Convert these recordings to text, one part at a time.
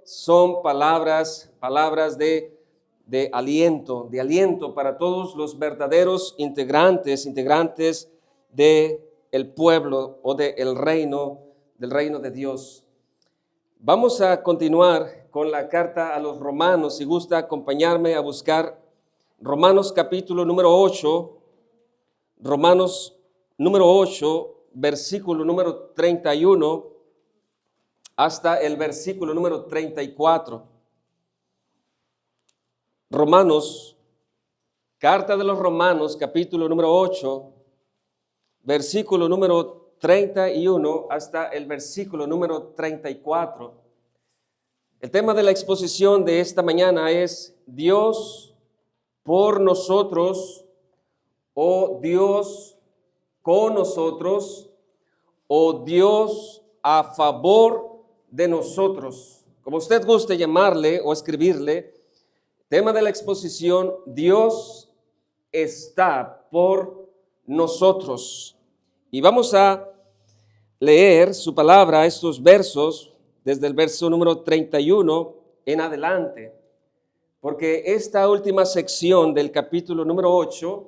son palabras de aliento para todos los verdaderos integrantes del pueblo o del reino de Dios. Vamos a continuar con la carta a los Romanos. Si gusta acompañarme a buscar Romanos capítulo número 8, Romanos número 8, versículo número 31 hasta el versículo número 34. Romanos, carta de los Romanos, capítulo número 8, versículo número 31 hasta el versículo número 34. El tema de la exposición de esta mañana es Dios por nosotros, o Dios con nosotros, o Dios a favor de nosotros. Como usted guste llamarle o escribirle, tema de la exposición, Dios está por nosotros. Y vamos a leer su palabra, estos versos, desde el verso número 31 en adelante, porque esta última sección del capítulo número 8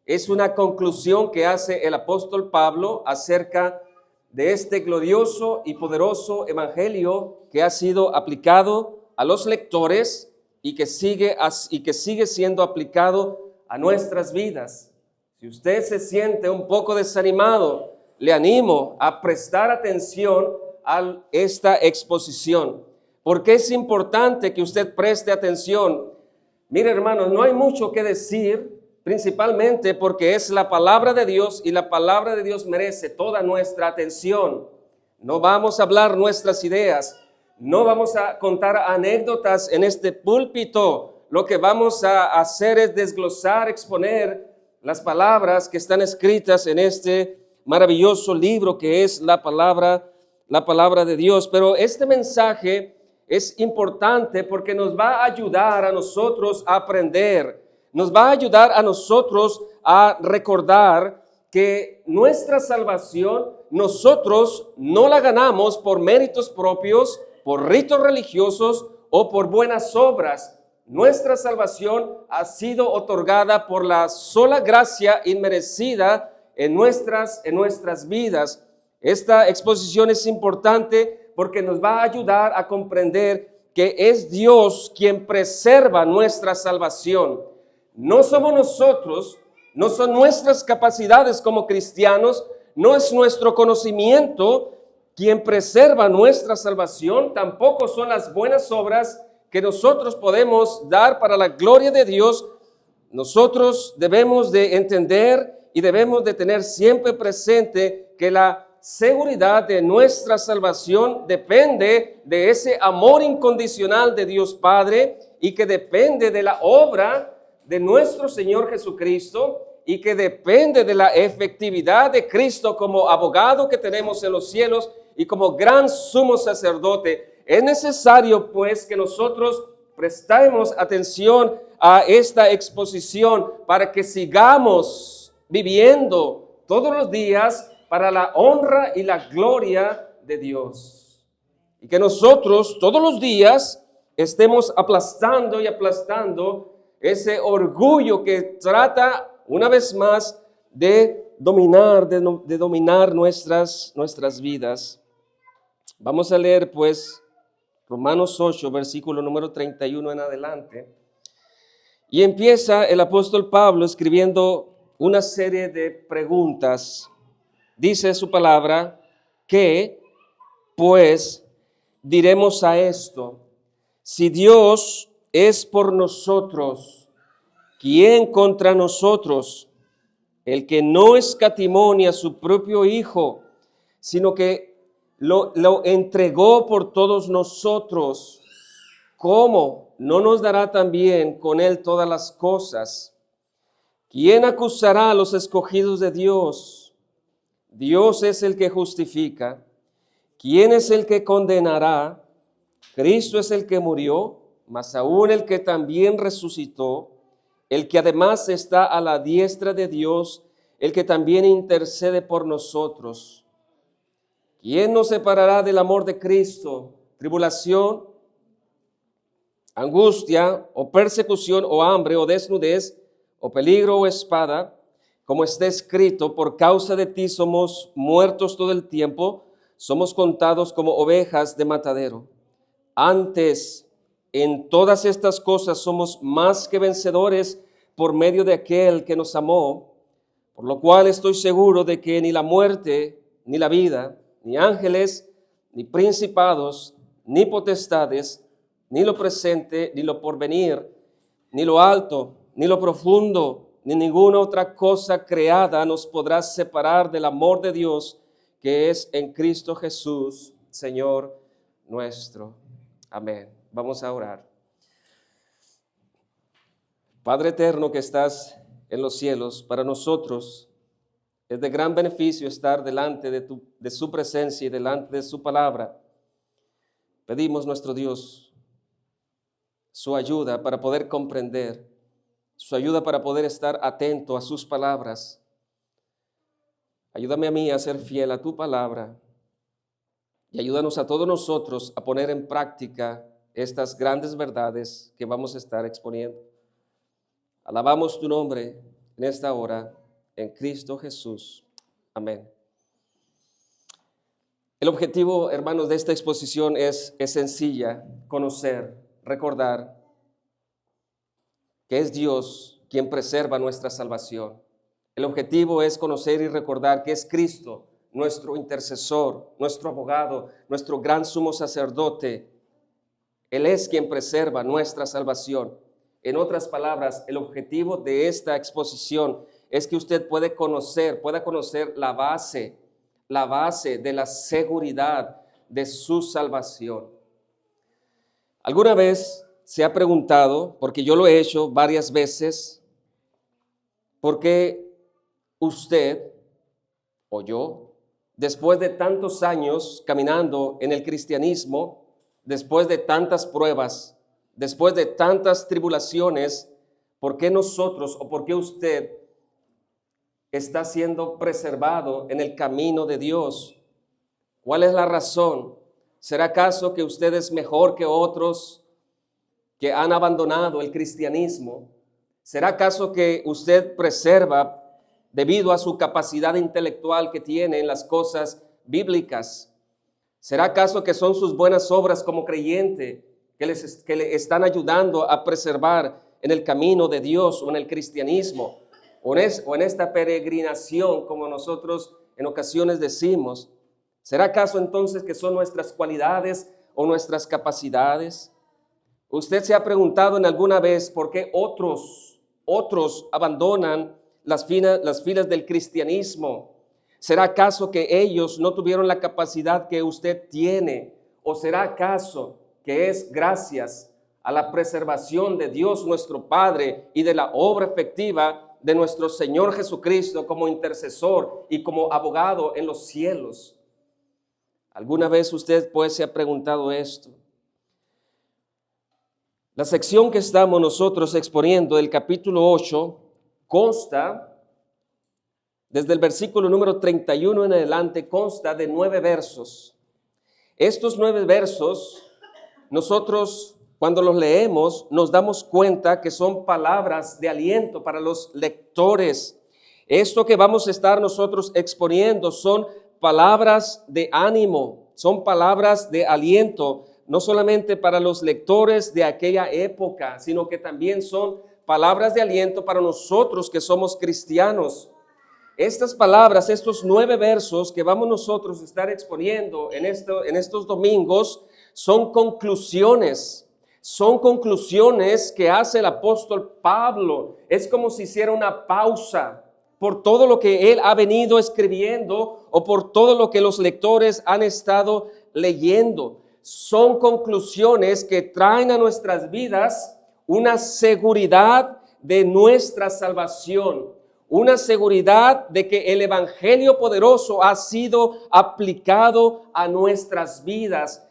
es una conclusión que hace el apóstol Pablo acerca de este glorioso y poderoso evangelio que ha sido aplicado a los lectores y que sigue siendo aplicado a nuestras vidas. Si usted se siente un poco desanimado, le animo a prestar atención a esta exposición, porque es importante que usted preste atención. Mire, hermanos, no hay mucho que decir, principalmente porque es la palabra de Dios y la palabra de Dios merece toda nuestra atención. No vamos a hablar nuestras ideas, no vamos a contar anécdotas en este púlpito. Lo que vamos a hacer es desglosar, exponer las palabras que están escritas en este maravilloso libro que es la palabra de Dios. Pero este mensaje es importante porque nos va a ayudar a nosotros a aprender. Nos va a ayudar a nosotros a recordar que nuestra salvación nosotros no la ganamos por méritos propios, por ritos religiosos o por buenas obras. Nuestra salvación ha sido otorgada por la sola gracia inmerecida en nuestras vidas. Esta exposición es importante porque nos va a ayudar a comprender que es Dios quien preserva nuestra salvación. No somos nosotros, no son nuestras capacidades como cristianos, no es nuestro conocimiento quien preserva nuestra salvación, tampoco son las buenas obras que nosotros podemos dar para la gloria de Dios. Nosotros debemos de entender y debemos de tener siempre presente que la seguridad de nuestra salvación depende de ese amor incondicional de Dios Padre y que depende de la obra de nuestro Señor Jesucristo y que depende de la efectividad de Cristo como abogado que tenemos en los cielos y como gran sumo sacerdote. Es necesario pues que nosotros prestemos atención a esta exposición para que sigamos viviendo todos los días para la honra y la gloria de Dios. Y que nosotros todos los días estemos aplastando y aplastando ese orgullo que trata una vez más de dominar nuestras vidas. Vamos a leer pues Romanos 8, versículo número 31 en adelante. Y empieza el apóstol Pablo escribiendo una serie de preguntas. Dice su palabra, ¿qué pues diremos a esto? Si Dios es por nosotros, ¿quién contra nosotros? El que no escatimó ni a su propio Hijo, sino que lo entregó por todos nosotros, ¿cómo no nos dará también con él todas las cosas? ¿Quién acusará a los escogidos de Dios? Dios es el que justifica. ¿Quién es el que condenará? Cristo es el que murió, mas aún el que también resucitó, el que además está a la diestra de Dios, el que también intercede por nosotros. ¿Quién nos separará del amor de Cristo? ¿Tribulación, angustia, o persecución, o hambre, o desnudez, o peligro, o espada, como está escrito, por causa de ti somos muertos todo el tiempo, somos contados como ovejas de matadero. Antes, en todas estas cosas somos más que vencedores por medio de aquel que nos amó, por lo cual estoy seguro de que ni la muerte, ni la vida, ni ángeles, ni principados, ni potestades, ni lo presente, ni lo porvenir, ni lo alto, ni lo profundo, ni ninguna otra cosa creada nos podrá separar del amor de Dios que es en Cristo Jesús, Señor nuestro. Amén. Vamos a orar. Padre eterno que estás en los cielos, para nosotros es de gran beneficio estar delante de su presencia y delante de su palabra. Pedimos, nuestro Dios, su ayuda para poder comprender, su ayuda para poder estar atento a sus palabras. Ayúdame a mí a ser fiel a tu palabra y ayúdanos a todos nosotros a poner en práctica estas grandes verdades que vamos a estar exponiendo. Alabamos tu nombre en esta hora, en Cristo Jesús. Amén. El objetivo, hermanos, de esta exposición es sencilla: conocer, recordar que es Dios quien preserva nuestra salvación. El objetivo es conocer y recordar que es Cristo, nuestro intercesor, nuestro abogado, nuestro gran sumo sacerdote. Él es quien preserva nuestra salvación. En otras palabras, el objetivo de esta exposición es que usted pueda conocer la base de la seguridad de su salvación. ¿Alguna vez se ha preguntado, porque yo lo he hecho varias veces, por qué usted o yo, después de tantos años caminando en el cristianismo, después de tantas pruebas, después de tantas tribulaciones, por qué nosotros o por qué usted está siendo preservado en el camino de Dios? ¿Cuál es la razón? ¿Será acaso que usted es mejor que otros que han abandonado el cristianismo? ¿Será acaso que usted preserva debido a su capacidad intelectual que tiene en las cosas bíblicas? ¿Será acaso que son sus buenas obras como creyente que le están ayudando a preservar en el camino de Dios o en el cristianismo o en esta peregrinación, como nosotros en ocasiones decimos? ¿Será acaso entonces que son nuestras cualidades o nuestras capacidades? ¿Usted se ha preguntado en alguna vez por qué otros abandonan las filas del cristianismo? ¿Será acaso que ellos no tuvieron la capacidad que usted tiene? ¿O será acaso que es gracias a la preservación de Dios nuestro Padre y de la obra efectiva de nuestro Señor Jesucristo como intercesor y como abogado en los cielos? ¿Alguna vez usted pues se ha preguntado esto? La sección que estamos nosotros exponiendo, el capítulo 8, consta, desde el versículo número 31 en adelante, consta de 9 versos. Estos 9 versos, nosotros cuando los leemos nos damos cuenta que son palabras de aliento para los lectores. Esto que vamos a estar nosotros exponiendo son palabras de ánimo, son palabras de aliento, no solamente para los lectores de aquella época, sino que también son palabras de aliento para nosotros que somos cristianos. Estas palabras, estos 9 versos que vamos nosotros a estar exponiendo en estos domingos, son conclusiones que hace el apóstol Pablo. Es como si hiciera una pausa por todo lo que él ha venido escribiendo o por todo lo que los lectores han estado leyendo. Son conclusiones que traen a nuestras vidas una seguridad de nuestra salvación, una seguridad de que el evangelio poderoso ha sido aplicado a nuestras vidas.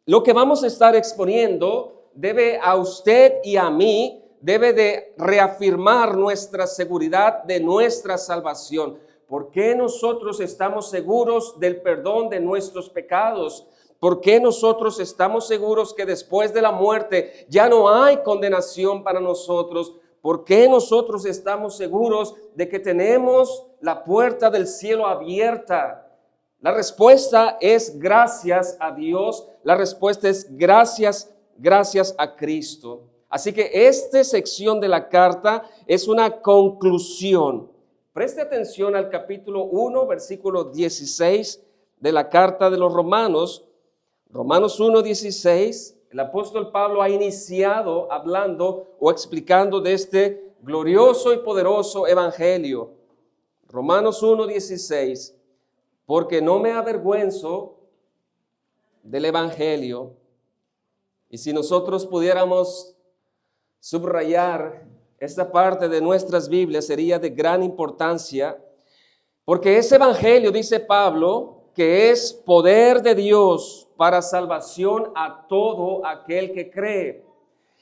Lo que vamos a estar exponiendo debe a usted y a mí, debe de reafirmar nuestra seguridad de nuestra salvación. ¿Por qué nosotros estamos seguros del perdón de nuestros pecados? ¿Por qué nosotros estamos seguros que después de la muerte ya no hay condenación para nosotros? ¿Por qué nosotros estamos seguros de que tenemos la puerta del cielo abierta? La respuesta es gracias a Dios. La respuesta es gracias a Cristo. Así que esta sección de la carta es una conclusión. Preste atención al capítulo 1, versículo 16 de la carta de los Romanos. Romanos 1, 16, el apóstol Pablo ha iniciado hablando o explicando de este glorioso y poderoso evangelio. Romanos 1, 16, porque no me avergüenzo del evangelio. Y si nosotros pudiéramos subrayar esta parte de nuestras Biblias, sería de gran importancia, porque ese evangelio, dice Pablo, que es poder de Dios para salvación a todo aquel que cree.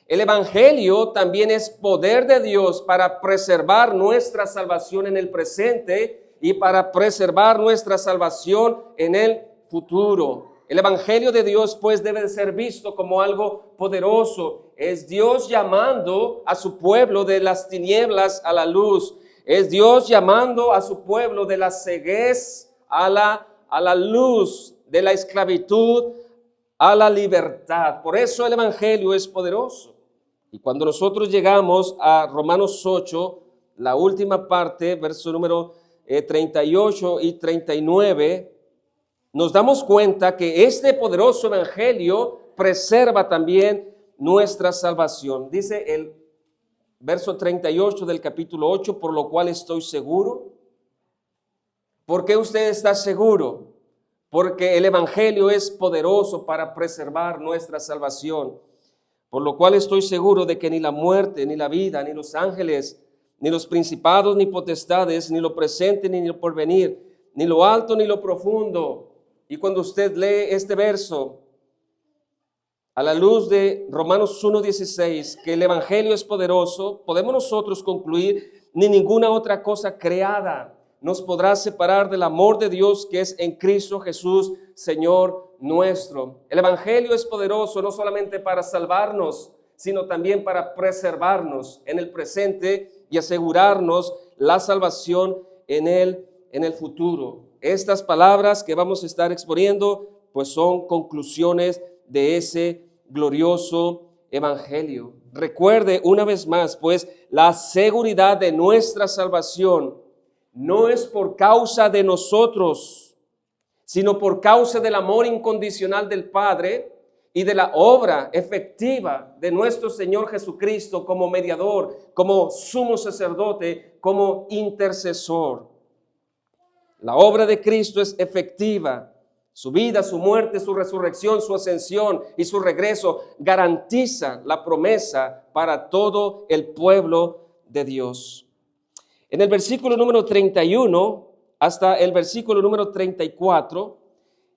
El evangelio también es poder de Dios para preservar nuestra salvación en el presente y para preservar nuestra salvación en el futuro. El evangelio de Dios pues debe de ser visto como algo poderoso. Es Dios llamando a su pueblo de las tinieblas a la luz. Es Dios llamando a su pueblo de la ceguez a la luz, de la esclavitud a la libertad. Por eso el evangelio es poderoso. Y cuando nosotros llegamos a Romanos 8, la última parte, verso número 38 y 39, nos damos cuenta que este poderoso evangelio preserva también nuestra salvación. Dice el verso 38 del capítulo 8, por lo cual estoy seguro. ¿Por qué usted está seguro? Porque el evangelio es poderoso para preservar nuestra salvación. Por lo cual estoy seguro de que ni la muerte, ni la vida, ni los ángeles, ni los principados, ni potestades, ni lo presente, ni lo porvenir, ni lo alto, ni lo profundo. Y cuando usted lee este verso, a la luz de Romanos 1:16, que el evangelio es poderoso, podemos nosotros concluir, ni ninguna otra cosa creada nos podrá separar del amor de Dios que es en Cristo Jesús, Señor nuestro. El evangelio es poderoso no solamente para salvarnos, sino también para preservarnos en el presente y asegurarnos la salvación en el futuro. Estas palabras que vamos a estar exponiendo, pues son conclusiones de ese glorioso evangelio. Recuerde una vez más, pues, la seguridad de nuestra salvación no es por causa de nosotros, sino por causa del amor incondicional del Padre y de la obra efectiva de nuestro Señor Jesucristo como mediador, como sumo sacerdote, como intercesor. La obra de Cristo es efectiva. Su vida, su muerte, su resurrección, su ascensión y su regreso garantizan la promesa para todo el pueblo de Dios. En el versículo número 31 hasta el versículo número 34,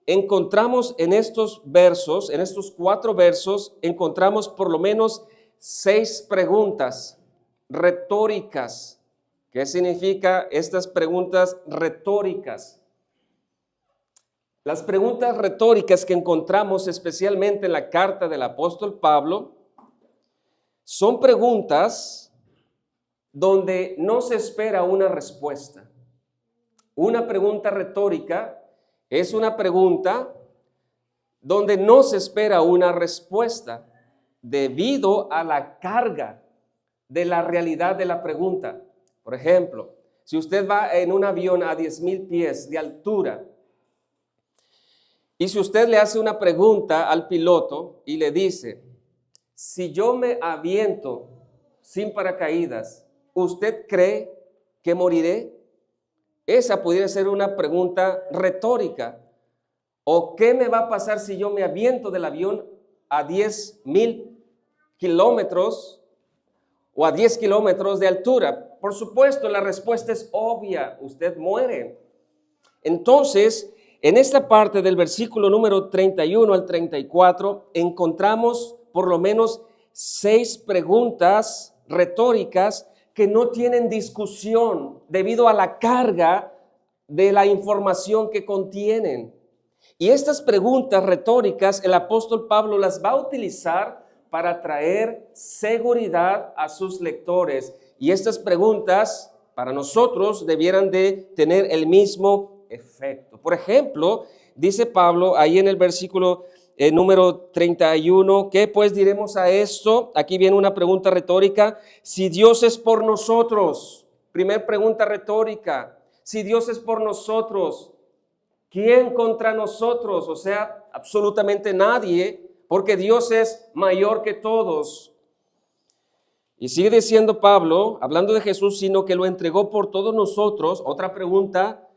encontramos en estos versos, en estos 4 versos, encontramos por lo menos 6 preguntas retóricas. ¿Qué significa estas preguntas retóricas? Las preguntas retóricas que encontramos especialmente en la carta del apóstol Pablo son preguntas donde no se espera una respuesta. Una pregunta retórica es una pregunta donde no se espera una respuesta debido a la carga de la realidad de la pregunta. Por ejemplo, si usted va en un avión a 10,000 pies de altura y si usted le hace una pregunta al piloto y le dice, si yo me aviento sin paracaídas, ¿usted cree que moriré? Esa pudiera ser una pregunta retórica. ¿O qué me va a pasar si yo me aviento del avión a 10,000 kilómetros o a 10 kilómetros de altura? Por supuesto, la respuesta es obvia, usted muere. Entonces, en esta parte del versículo número 31 al 34, encontramos por lo menos 6 preguntas retóricas que no tienen discusión debido a la carga de la información que contienen. Y estas preguntas retóricas el apóstol Pablo las va a utilizar para traer seguridad a sus lectores. Y estas preguntas para nosotros debieran de tener el mismo efecto. Por ejemplo, dice Pablo ahí en el versículo número 31, ¿qué pues diremos a esto? Aquí viene una pregunta retórica. Si Dios es por nosotros, primer pregunta retórica, si Dios es por nosotros, ¿quién contra nosotros? O sea, absolutamente nadie, porque Dios es mayor que todos. Y sigue diciendo Pablo, hablando de Jesús, sino que lo entregó por todos nosotros. Otra pregunta,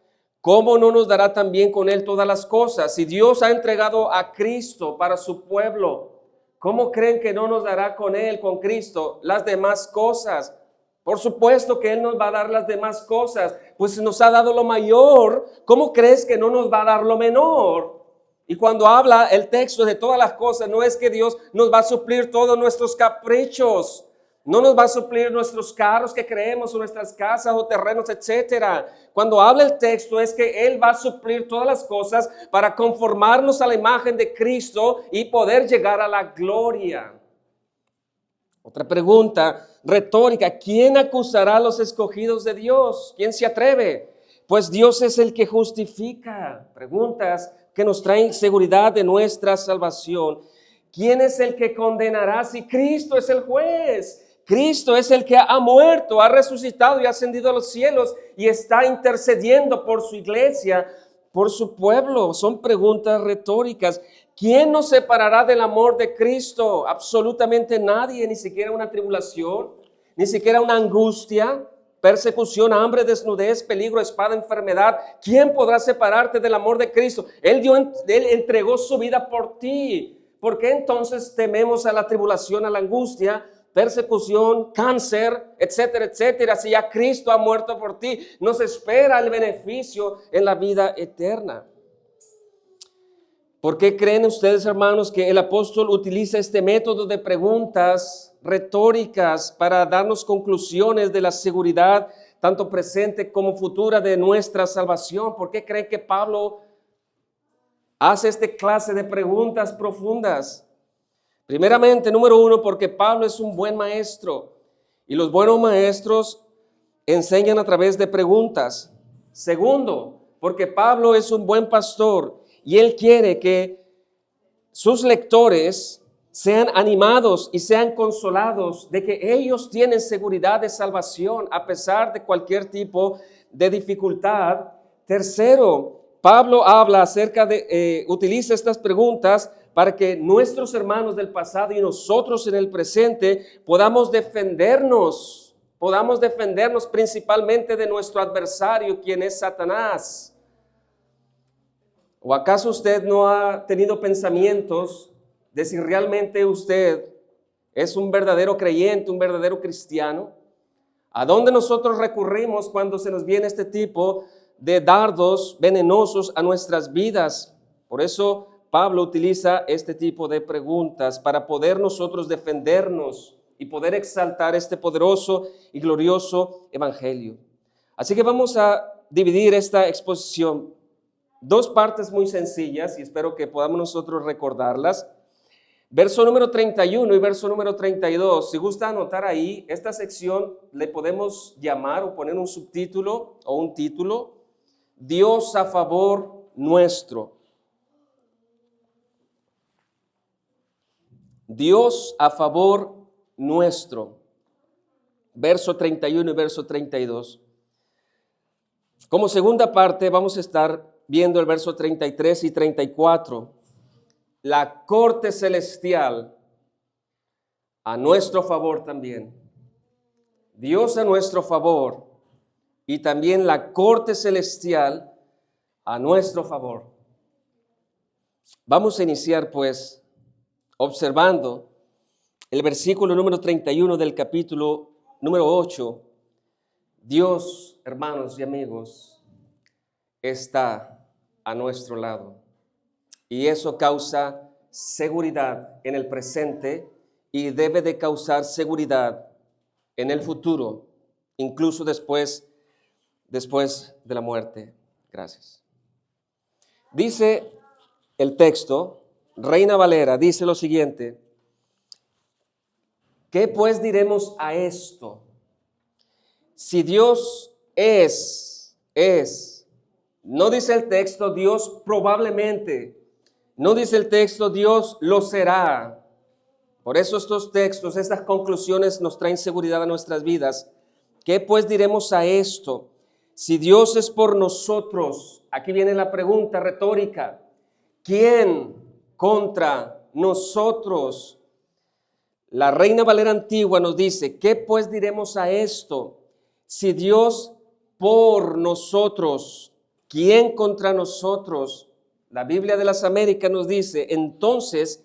¿cómo no nos dará también con él todas las cosas? Si Dios ha entregado a Cristo para su pueblo, ¿cómo creen que no nos dará con él, con Cristo, las demás cosas? Por supuesto que él nos va a dar las demás cosas, pues nos ha dado lo mayor. ¿Cómo crees que no nos va a dar lo menor? Y cuando habla el texto de todas las cosas, no es que Dios nos va a suplir todos nuestros caprichos. No nos va a suplir nuestros carros que creemos, o nuestras casas o terrenos, etcétera. Cuando habla el texto es que Él va a suplir todas las cosas para conformarnos a la imagen de Cristo y poder llegar a la gloria. Otra pregunta retórica, ¿quién acusará a los escogidos de Dios? ¿Quién se atreve? Pues Dios es el que justifica. Preguntas que nos traen seguridad de nuestra salvación. ¿Quién es el que condenará si Cristo es el juez? Cristo es el que ha muerto, ha resucitado y ha ascendido a los cielos y está intercediendo por su iglesia, por su pueblo. Son preguntas retóricas. ¿Quién nos separará del amor de Cristo? Absolutamente nadie, ni siquiera una tribulación, ni siquiera una angustia, persecución, hambre, desnudez, peligro, espada, enfermedad. ¿Quién podrá separarte del amor de Cristo? Él entregó su vida por ti. ¿Por qué entonces tememos a la tribulación, a la angustia, persecución, cáncer, etcétera, etcétera? Si ya Cristo ha muerto por ti, nos espera el beneficio en la vida eterna. ¿Por qué creen ustedes, hermanos, que el apóstol utiliza este método de preguntas retóricas para darnos conclusiones de la seguridad, tanto presente como futura, de nuestra salvación? ¿Por qué creen que Pablo hace esta clase de preguntas profundas? Primeramente, número uno, porque Pablo es un buen maestro y los buenos maestros enseñan a través de preguntas. Segundo, porque Pablo es un buen pastor y él quiere que sus lectores sean animados y sean consolados de que ellos tienen seguridad de salvación a pesar de cualquier tipo de dificultad. Tercero, Pablo habla acerca de, utiliza estas preguntas para que nuestros hermanos del pasado y nosotros en el presente podamos defendernos principalmente de nuestro adversario, quien es Satanás. ¿O acaso usted no ha tenido pensamientos de si realmente usted es un verdadero creyente, un verdadero cristiano? ¿A dónde nosotros recurrimos cuando se nos viene este tipo de dardos venenosos a nuestras vidas? Por eso Pablo utiliza este tipo de preguntas para poder nosotros defendernos y poder exaltar este poderoso y glorioso evangelio. Así que vamos a dividir esta exposición. Dos partes muy sencillas y espero que podamos nosotros recordarlas. Verso número 31 y verso número 32. Si gusta anotar ahí, esta sección le podemos llamar o poner un subtítulo o un título: Dios a favor nuestro. Dios a favor nuestro. Verso 31 y verso 32. Como segunda parte vamos a estar viendo el verso 33 y 34, la corte celestial a nuestro favor también. Dios a nuestro favor y también la corte celestial a nuestro favor. Vamos a iniciar pues observando el versículo número 31 del capítulo número 8. Dios, hermanos y amigos, está a nuestro lado. Y eso causa seguridad en el presente y debe de causar seguridad en el futuro, incluso después de la muerte. Gracias. Dice el texto, Reina Valera, dice lo siguiente: ¿qué pues diremos a esto? Si Dios es, no dice el texto Dios probablemente, no dice el texto Dios lo será. Por eso estos textos, estas conclusiones nos traen seguridad a nuestras vidas. ¿Qué pues diremos a esto? Si Dios es por nosotros, aquí viene la pregunta retórica: ¿quién contra nosotros? La Reina Valera antigua nos dice: ¿qué pues diremos a esto? Si Dios por nosotros, ¿quién contra nosotros? La Biblia de las Américas nos dice: entonces,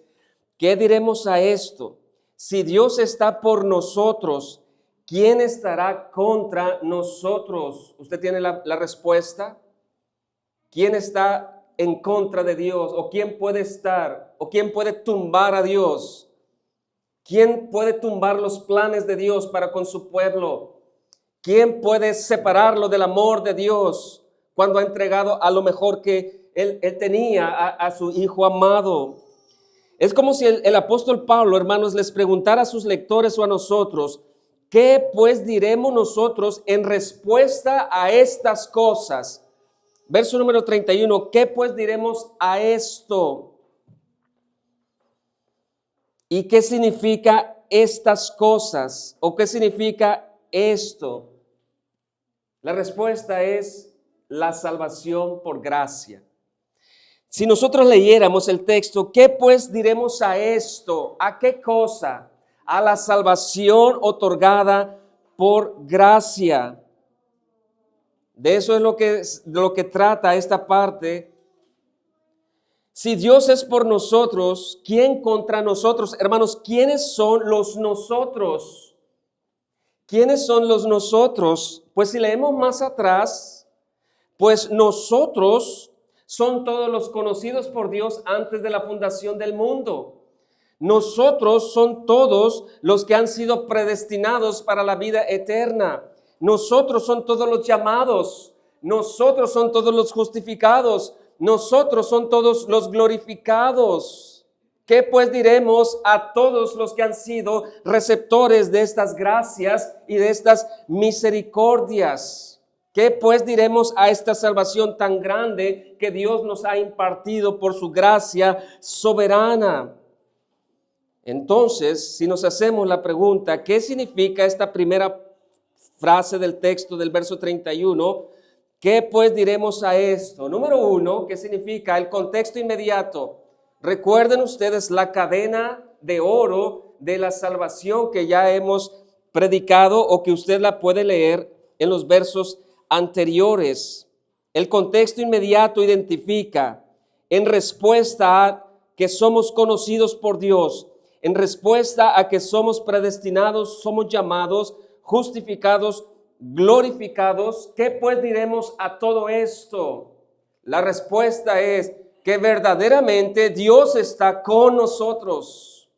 ¿qué diremos a esto? Si Dios está por nosotros, ¿quién estará contra nosotros? ¿Usted tiene la respuesta? ¿Quién está en contra de Dios? ¿O quién puede estar? ¿O quién puede tumbar a Dios? ¿Quién puede tumbar los planes de Dios para con su pueblo? ¿Quién puede separarlo del amor de Dios cuando ha entregado a lo mejor que él tenía a su Hijo amado? Es como si el apóstol Pablo, hermanos, les preguntara a sus lectores o a nosotros: ¿qué pues diremos nosotros en respuesta a estas cosas? Verso número 31, ¿qué pues diremos a esto? ¿Y qué significa estas cosas? ¿O qué significa esto? La respuesta es la salvación por gracia. Si nosotros leyéramos el texto, ¿qué pues diremos a esto? ¿A qué cosa? A la salvación otorgada por gracia. De eso es lo que trata esta parte. Si Dios es por nosotros, ¿quién contra nosotros? Hermanos, ¿quiénes son los nosotros? ¿Quiénes son los nosotros? Pues si leemos más atrás, pues nosotros son todos los conocidos por Dios antes de la fundación del mundo. Nosotros son todos los que han sido predestinados para la vida eterna. Nosotros son todos los llamados. Nosotros son todos los justificados. Nosotros son todos los glorificados. ¿Qué pues diremos a todos los que han sido receptores de estas gracias y de estas misericordias? ¿Qué pues diremos a esta salvación tan grande que Dios nos ha impartido por su gracia soberana? Entonces, si nos hacemos la pregunta, ¿qué significa esta primera frase del texto del verso 31? ¿Qué pues diremos a esto? Número uno, ¿qué significa? El contexto inmediato. Recuerden ustedes la cadena de oro de la salvación que ya hemos predicado o que usted la puede leer en los versos anteriores. El contexto inmediato identifica en respuesta a que somos conocidos por Dios, en respuesta a que somos predestinados, somos llamados, justificados, glorificados. ¿Qué pues diremos a todo esto? La respuesta es que verdaderamente Dios está con nosotros.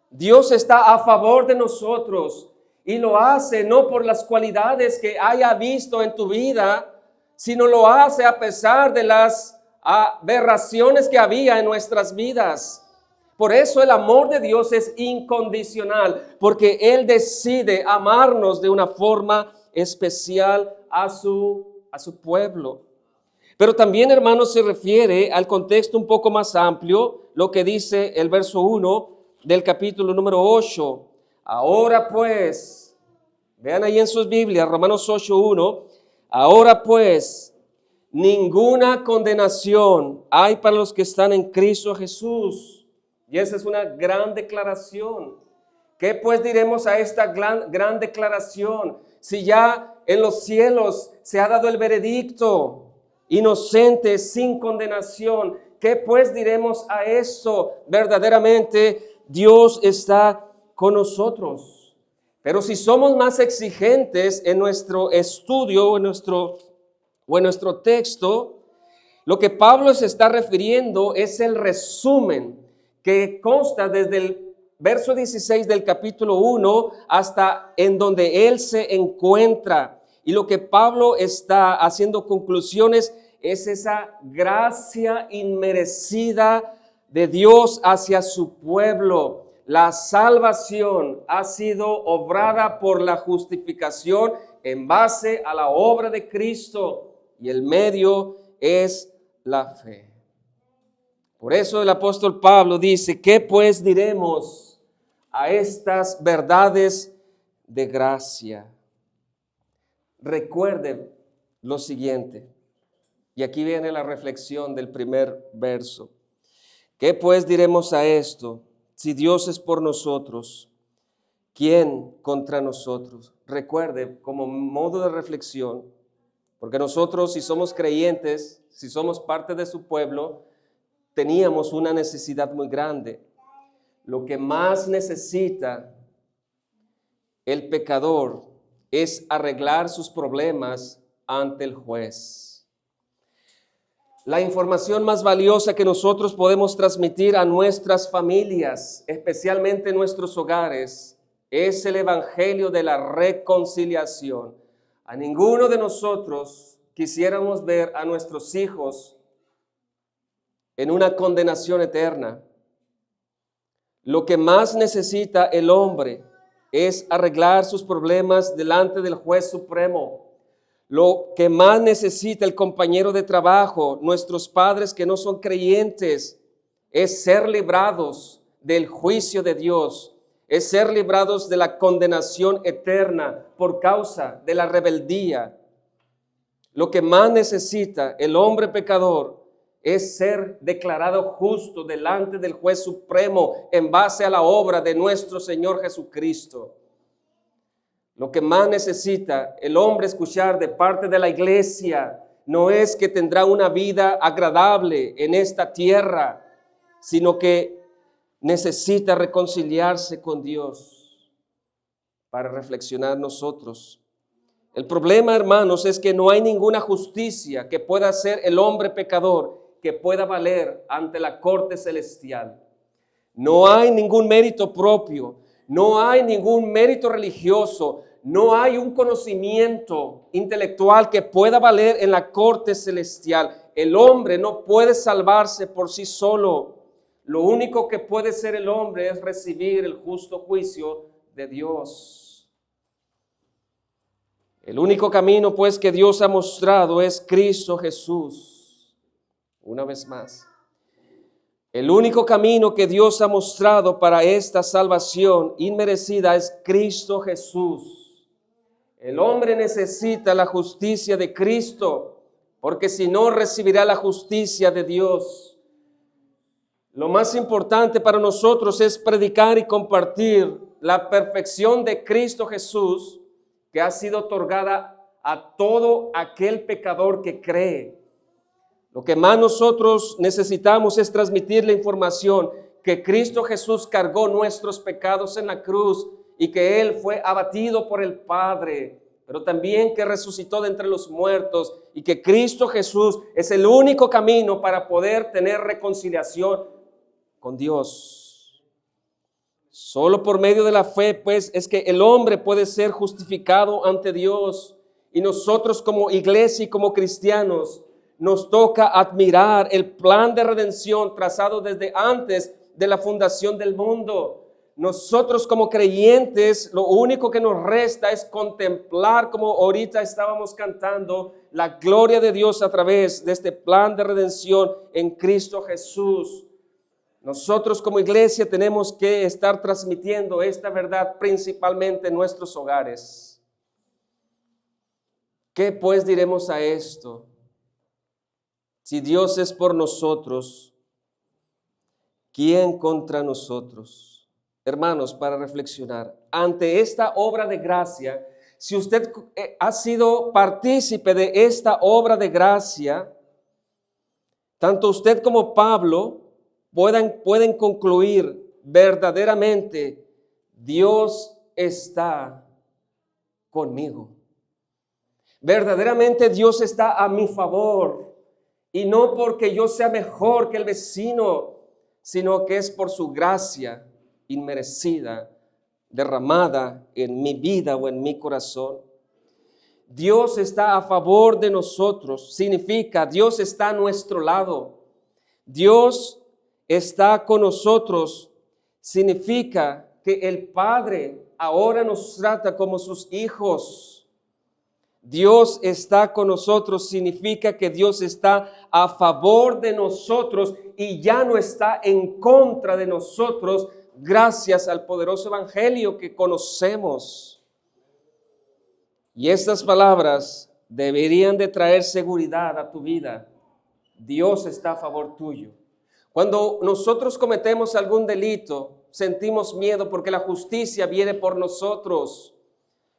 Dios está a favor de nosotros y lo hace no por las cualidades que haya visto en tu vida, sino lo hace a pesar de las aberraciones que había en nuestras vidas. Por eso el amor de Dios es incondicional, porque Él decide amarnos de una forma especial a su pueblo. Pero también, hermanos, se refiere al contexto un poco más amplio, lo que dice el verso 1 del capítulo número 8. Ahora pues, vean ahí en sus Biblias, Romanos 8:1, ahora pues, ninguna condenación hay para los que están en Cristo Jesús. Y esa es una gran declaración. ¿Qué pues diremos a esta gran declaración? Si ya en los cielos se ha dado el veredicto, inocente, sin condenación, ¿qué pues diremos a eso? Verdaderamente Dios está con nosotros. Pero si somos más exigentes en nuestro estudio o en nuestro texto, lo que Pablo se está refiriendo es el resumen que consta desde el verso 16 del capítulo 1 hasta en donde él se encuentra. Y lo que Pablo está haciendo conclusiones es esa gracia inmerecida de Dios hacia su pueblo. La salvación ha sido obrada por la justificación en base a la obra de Cristo y el medio es la fe. Por eso el apóstol Pablo dice, ¿qué pues diremos a estas verdades de gracia? Recuerde lo siguiente, y aquí viene la reflexión del primer verso. ¿Qué pues diremos a esto? Si Dios es por nosotros, ¿quién contra nosotros? Recuerde, como modo de reflexión, porque nosotros, si somos creyentes, si somos parte de su pueblo, teníamos una necesidad muy grande. Lo que más necesita el pecador es arreglar sus problemas ante el juez. La información más valiosa que nosotros podemos transmitir a nuestras familias, especialmente en nuestros hogares, es el evangelio de la reconciliación. A ninguno de nosotros quisiéramos ver a nuestros hijos en una condenación eterna. Lo que más necesita el hombre es arreglar sus problemas delante del juez supremo. Lo que más necesita el compañero de trabajo, nuestros padres que no son creyentes, es ser librados del juicio de Dios, es ser librados de la condenación eterna por causa de la rebeldía. Lo que más necesita el hombre pecador es ser declarado justo delante del juez supremo en base a la obra de nuestro Señor Jesucristo. Lo que más necesita el hombre escuchar de parte de la iglesia no es que tendrá una vida agradable en esta tierra, sino que necesita reconciliarse con Dios. Para reflexionar nosotros, el problema, hermanos, es que no hay ninguna justicia que pueda hacer el hombre pecador que pueda valer ante la corte celestial. No hay ningún mérito propio, no hay ningún mérito religioso, no hay un conocimiento intelectual que pueda valer en la corte celestial. El hombre no puede salvarse por sí solo. Lo único que puede ser el hombre es recibir el justo juicio de Dios. El único camino, pues, que Dios ha mostrado es Cristo Jesús. Una vez más, el único camino que Dios ha mostrado para esta salvación inmerecida es Cristo Jesús. El hombre necesita la justicia de Cristo, porque si no recibirá la justicia de Dios. Lo más importante para nosotros es predicar y compartir la perfección de Cristo Jesús, que ha sido otorgada a todo aquel pecador que cree. Lo que más nosotros necesitamos es transmitir la información que Cristo Jesús cargó nuestros pecados en la cruz y que Él fue abatido por el Padre, pero también que resucitó de entre los muertos y que Cristo Jesús es el único camino para poder tener reconciliación con Dios. Solo por medio de la fe, pues, es que el hombre puede ser justificado ante Dios, y nosotros como iglesia y como cristianos nos toca admirar el plan de redención trazado desde antes de la fundación del mundo. Nosotros como creyentes, lo único que nos resta es contemplar, como ahorita estábamos cantando, la gloria de Dios a través de este plan de redención en Cristo Jesús. Nosotros como iglesia tenemos que estar transmitiendo esta verdad principalmente en nuestros hogares. ¿Qué pues diremos a esto? Si Dios es por nosotros, ¿quién contra nosotros? Hermanos, para reflexionar, ante esta obra de gracia, si usted ha sido partícipe de esta obra de gracia, tanto usted como Pablo pueden concluir verdaderamente, Dios está conmigo. Verdaderamente Dios está a mi favor. Y no porque yo sea mejor que el vecino, sino que es por su gracia inmerecida, derramada en mi vida o en mi corazón. Dios está a favor de nosotros, significa Dios está a nuestro lado. Dios está con nosotros, significa que el Padre ahora nos trata como sus hijos. Dios está con nosotros, significa que Dios está a favor de nosotros y ya no está en contra de nosotros, gracias al poderoso evangelio que conocemos. Y estas palabras deberían de traer seguridad a tu vida. Dios está a favor tuyo. Cuando nosotros cometemos algún delito, sentimos miedo porque la justicia viene por nosotros.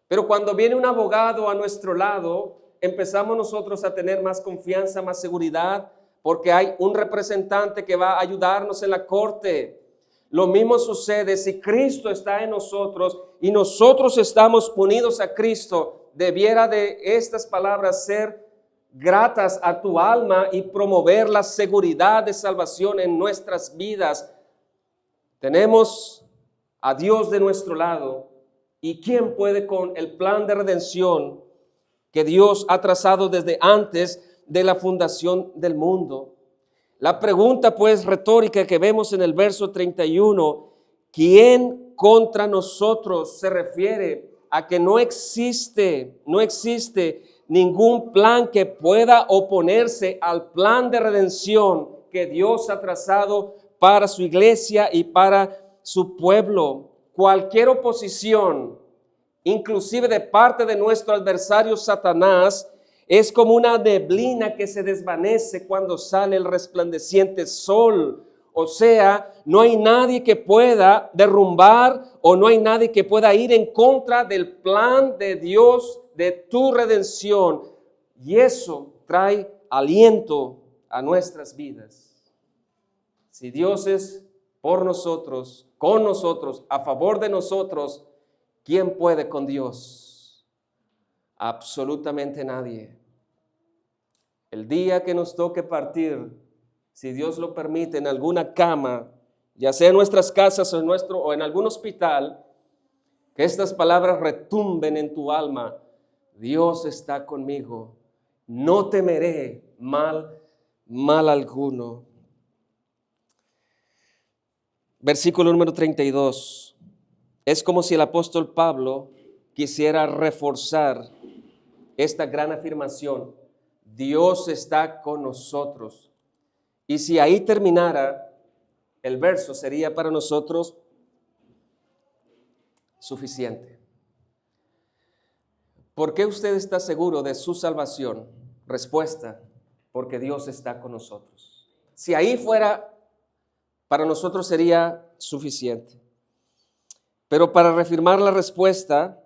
Pero cuando viene un abogado a nuestro lado, empezamos nosotros a tener más confianza, más seguridad, porque hay un representante que va a ayudarnos en la corte. Lo mismo sucede si Cristo está en nosotros y nosotros estamos unidos a Cristo. Debiera de estas palabras ser gratas a tu alma y promover la seguridad de salvación en nuestras vidas. Tenemos a Dios de nuestro lado. ¿Y quién puede con el plan de redención que Dios ha trazado desde antes de la fundación del mundo? La pregunta pues retórica que vemos en el verso 31, ¿quién contra nosotros? Se refiere a que no existe ningún plan que pueda oponerse al plan de redención que Dios ha trazado para su iglesia y para su pueblo. Cualquier oposición, inclusive de parte de nuestro adversario Satanás, es como una neblina que se desvanece cuando sale el resplandeciente sol. O sea, no hay nadie que pueda derrumbar o no hay nadie que pueda ir en contra del plan de Dios de tu redención. Y eso trae aliento a nuestras vidas. Si Dios es por nosotros, con nosotros, a favor de nosotros, ¿quién puede con Dios? Absolutamente nadie. El día que nos toque partir, si Dios lo permite, en alguna cama, ya sea en nuestras casas o en algún hospital, que estas palabras retumben en tu alma. Dios está conmigo, no temeré mal alguno. Versículo número 32. Es como si el apóstol Pablo quisiera reforzar esta gran afirmación. Dios está con nosotros. Y si ahí terminara el verso, sería para nosotros suficiente. ¿Por qué usted está seguro de su salvación? Respuesta, porque Dios está con nosotros. Si ahí fuera, para nosotros sería suficiente. Pero para reafirmar la respuesta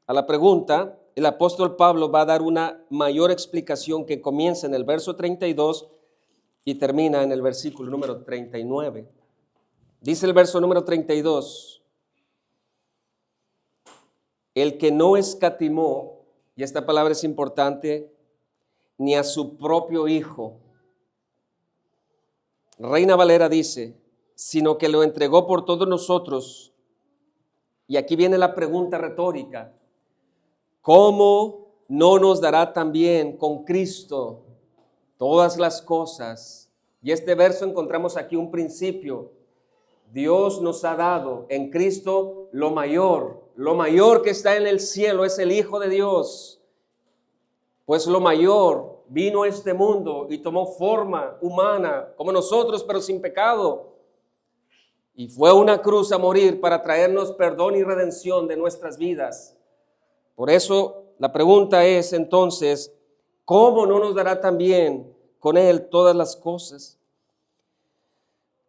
a la pregunta, el apóstol Pablo va a dar una mayor explicación que comienza en el verso 32 y termina en el versículo número 39. Dice el verso número 32, el que no escatimó, y esta palabra es importante, ni a su propio Hijo. Reina Valera dice, sino que lo entregó por todos nosotros. Y aquí viene la pregunta retórica. ¿Cómo no nos dará también con Cristo todas las cosas? Y este verso encontramos aquí un principio. Dios nos ha dado en Cristo lo mayor que está en el cielo es el Hijo de Dios. Pues lo mayor vino a este mundo y tomó forma humana como nosotros, pero sin pecado. Y fue a una cruz a morir para traernos perdón y redención de nuestras vidas. Por eso la pregunta es entonces, ¿cómo no nos dará también con Él todas las cosas?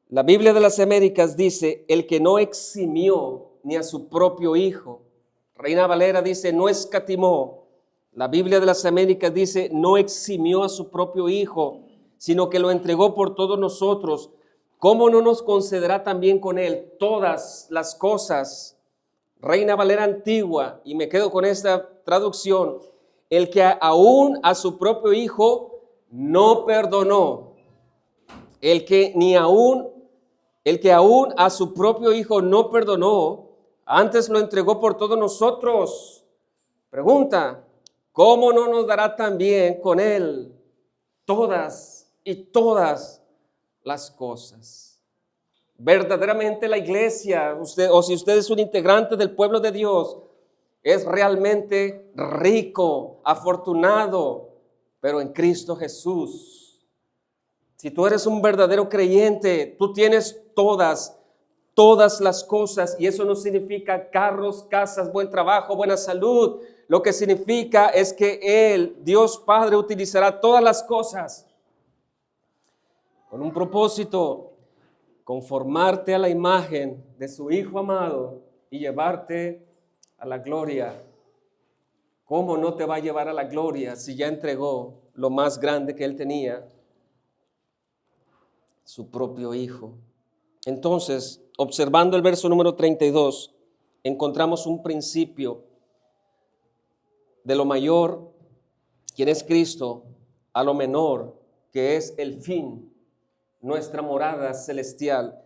La Biblia de las Américas dice, el que no eximió ni a su propio Hijo. Reina Valera dice, no escatimó. La Biblia de las Américas dice, no eximió a su propio Hijo, sino que lo entregó por todos nosotros. ¿Cómo no nos concederá también con Él todas las cosas? Reina Valera Antigua, y me quedo con esta traducción, el que aún a su propio Hijo no perdonó, el que aún a su propio Hijo no perdonó, antes lo entregó por todos nosotros. Pregunta, ¿cómo no nos dará también con Él todas las cosas? Verdaderamente la iglesia, si usted es un integrante del pueblo de Dios, es realmente rico, afortunado, pero en Cristo Jesús. Si tú eres un verdadero creyente, tú tienes todas las cosas, y eso no significa carros, casas, buen trabajo, buena salud. Lo que significa es que Él, Dios Padre, utilizará todas las cosas con un propósito: conformarte a la imagen de su Hijo amado y llevarte a la gloria. ¿Cómo no te va a llevar a la gloria si ya entregó lo más grande que Él tenía? Su propio Hijo. Entonces, observando el verso número 32, encontramos un principio de lo mayor, quien es Cristo, a lo menor, que es el fin, nuestra morada celestial,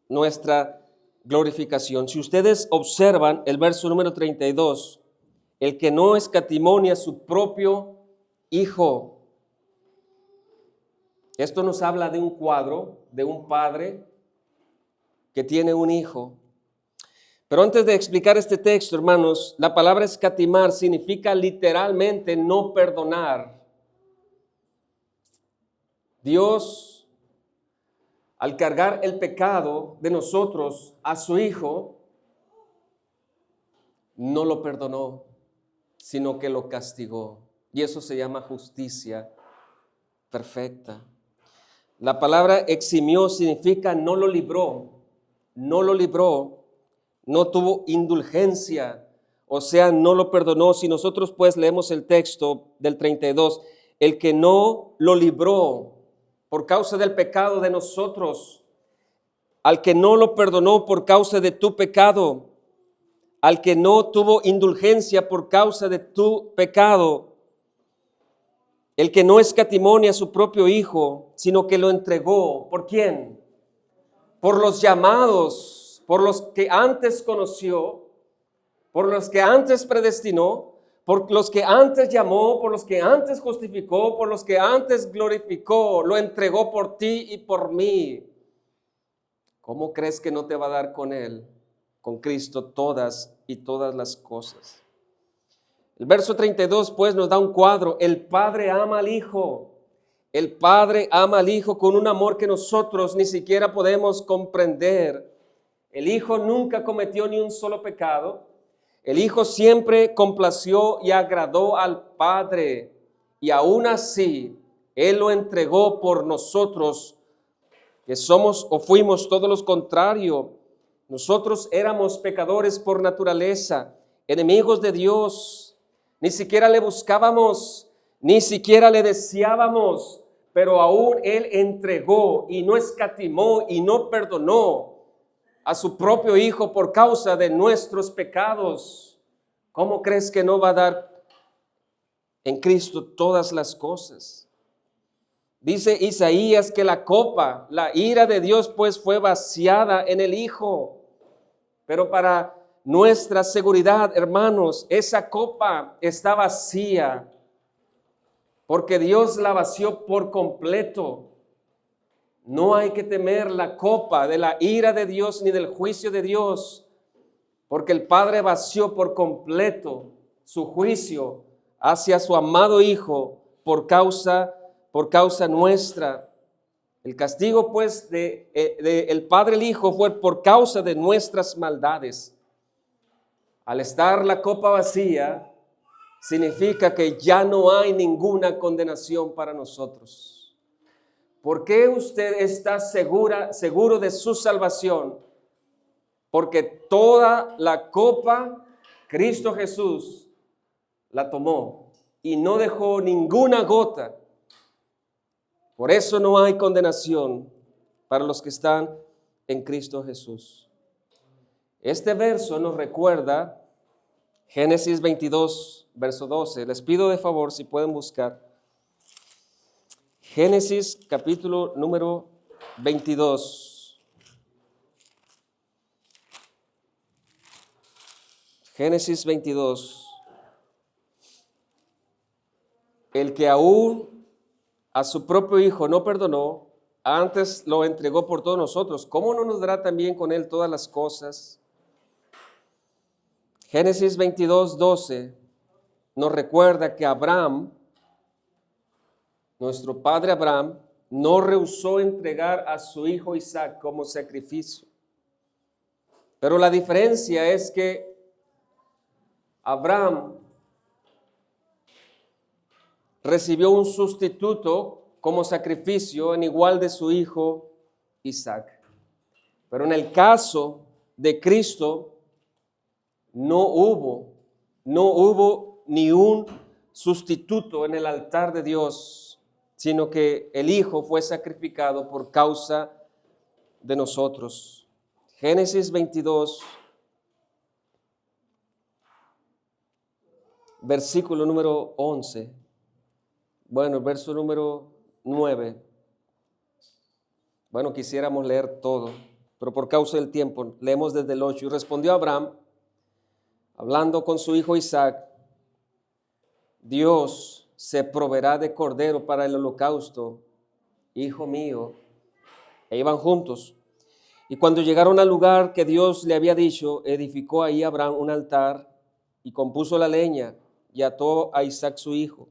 nuestra glorificación. Si ustedes observan el verso número 32, el que no escatimó a su propio Hijo. Esto nos habla de un cuadro, de un padre que tiene un hijo. Pero antes de explicar este texto, hermanos, la palabra escatimar significa literalmente no perdonar. Dios, al cargar el pecado de nosotros a su Hijo, no lo perdonó, sino que lo castigó. Y eso se llama justicia perfecta. La palabra eximió significa no lo libró, no tuvo indulgencia, o sea, no lo perdonó. Si nosotros pues leemos el texto del 32, el que no lo libró por causa del pecado de nosotros, al que no lo perdonó por causa de tu pecado, al que no tuvo indulgencia por causa de tu pecado, el que no escatimó a su propio Hijo, sino que lo entregó. ¿Por quién? Por los llamados, por los que antes conoció, por los que antes predestinó, por los que antes llamó, por los que antes justificó, por los que antes glorificó. Lo entregó por ti y por mí. ¿Cómo crees que no te va a dar con Él, con Cristo, todas las cosas? El verso 32 pues nos da un cuadro. El Padre ama al Hijo. El Padre ama al Hijo con un amor que nosotros ni siquiera podemos comprender. El Hijo nunca cometió ni un solo pecado. El Hijo siempre complació y agradó al Padre. Y aún así, Él lo entregó por nosotros, que somos o fuimos todos los contrario. Nosotros éramos pecadores por naturaleza, enemigos de Dios. Ni siquiera le buscábamos, ni siquiera le deseábamos, pero aún Él entregó y no escatimó y no perdonó a su propio Hijo por causa de nuestros pecados. ¿Cómo crees que no va a dar en Cristo todas las cosas? Dice Isaías que la copa, la ira de Dios pues fue vaciada en el Hijo. Pero para nuestra seguridad, hermanos, esa copa está vacía porque Dios la vació por completo. No hay que temer la copa de la ira de Dios ni del juicio de Dios, porque el Padre vació por completo su juicio hacia su amado Hijo por causa nuestra. El castigo pues el Padre el Hijo fue por causa de nuestras maldades. Al estar la copa vacía, significa que ya no hay ninguna condenación para nosotros. ¿Por qué usted está seguro de su salvación? Porque toda la copa Cristo Jesús la tomó y no dejó ninguna gota. Por eso no hay condenación para los que están en Cristo Jesús. Este verso nos recuerda Génesis 22, verso 12. Les pido de favor si pueden buscar Génesis capítulo número 22. Génesis 22. el que aún a su propio Hijo no perdonó, antes lo entregó por todos nosotros, ¿cómo no nos dará también con Él todas las cosas? Génesis 22:12 nos recuerda que Abraham, nuestro padre Abraham, no rehusó entregar a su hijo Isaac como sacrificio. Pero la diferencia es que Abraham recibió un sustituto como sacrificio en igual de su hijo Isaac. Pero en el caso de Cristo no hubo ni un sustituto en el altar de Dios, sino que el Hijo fue sacrificado por causa de nosotros. Génesis 22, versículo número 11. Bueno, verso número 9. Bueno, quisiéramos leer todo, pero por causa del tiempo, leemos desde el 8. Y respondió Abraham, hablando con su hijo Isaac: Dios se proveerá de cordero para el holocausto, hijo mío. E iban juntos. Y cuando llegaron al lugar que Dios le había dicho, edificó ahí Abraham un altar y compuso la leña y ató a Isaac su hijo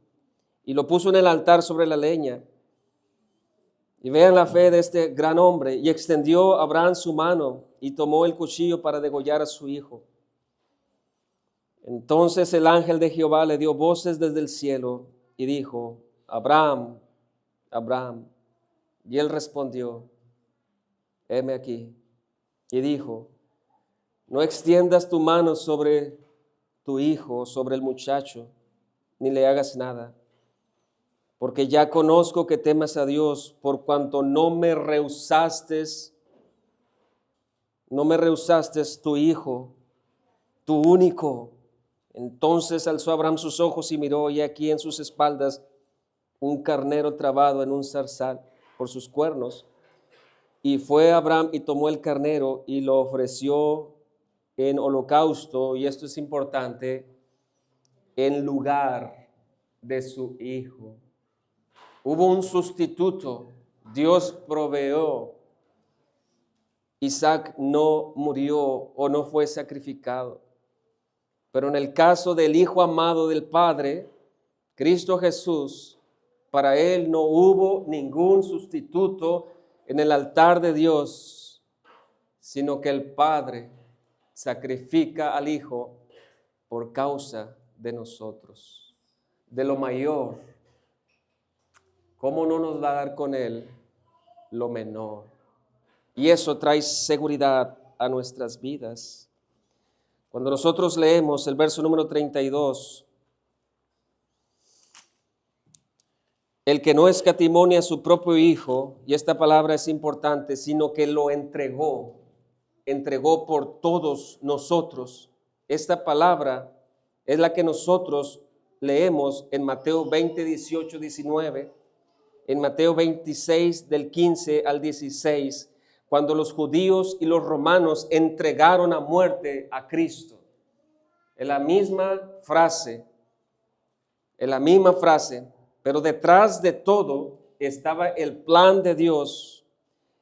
y lo puso en el altar sobre la leña. Y vean la fe de este gran hombre. Y extendió Abraham su mano y tomó el cuchillo para degollar a su hijo. Entonces el ángel de Jehová le dio voces desde el cielo y dijo: Abraham, Abraham. Y él respondió: heme aquí. Y dijo: no extiendas tu mano sobre tu hijo, sobre el muchacho, ni le hagas nada, porque ya conozco que temas a Dios, por cuanto no me rehusaste tu hijo, tu único. Entonces alzó Abraham sus ojos y miró, y aquí en sus espaldas un carnero trabado en un zarzal por sus cuernos. Y fue Abraham y tomó el carnero y lo ofreció en holocausto, y esto es importante, en lugar de su hijo. Hubo un sustituto, Dios proveyó. Isaac no murió o no fue sacrificado. Pero en el caso del Hijo amado del Padre, Cristo Jesús, para Él no hubo ningún sustituto en el altar de Dios, sino que el Padre sacrifica al Hijo por causa de nosotros. De lo mayor, ¿cómo no nos va a dar con Él lo menor? Y eso trae seguridad a nuestras vidas. Cuando nosotros leemos el verso número 32, el que no escatimó a su propio Hijo, y esta palabra es importante, sino que lo entregó por todos nosotros. Esta palabra es la que nosotros leemos en Mateo 20, 18, 19, en Mateo 26, del 15 al 16, cuando los judíos y los romanos entregaron a muerte a Cristo. En la misma frase, pero detrás de todo estaba el plan de Dios.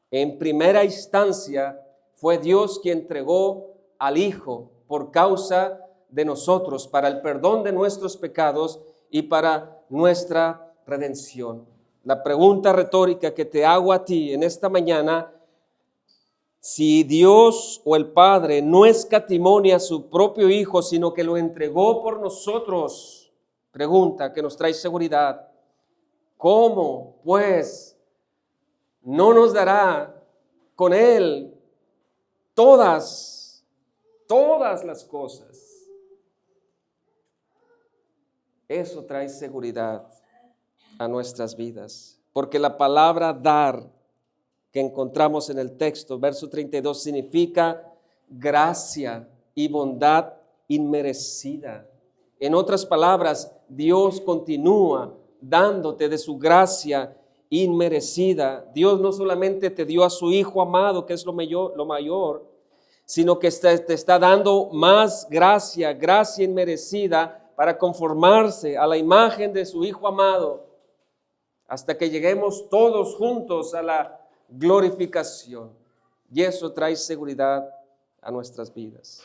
En primera instancia fue Dios quien entregó al Hijo por causa de nosotros, para el perdón de nuestros pecados y para nuestra redención. La pregunta retórica que te hago a ti en esta mañana: si Dios o el Padre no escatimó a su propio Hijo, sino que lo entregó por nosotros, pregunta que nos trae seguridad, ¿cómo pues no nos dará con Él todas las cosas? Eso trae seguridad a nuestras vidas, porque la palabra dar que encontramos en el texto, verso 32, significa gracia y bondad inmerecida. En otras palabras, Dios continúa dándote de su gracia inmerecida. Dios no solamente te dio a su Hijo amado, que es lo mayor, sino que te está dando más gracia inmerecida para conformarse a la imagen de su Hijo amado, hasta que lleguemos todos juntos a la glorificación. Y eso trae seguridad a nuestras vidas.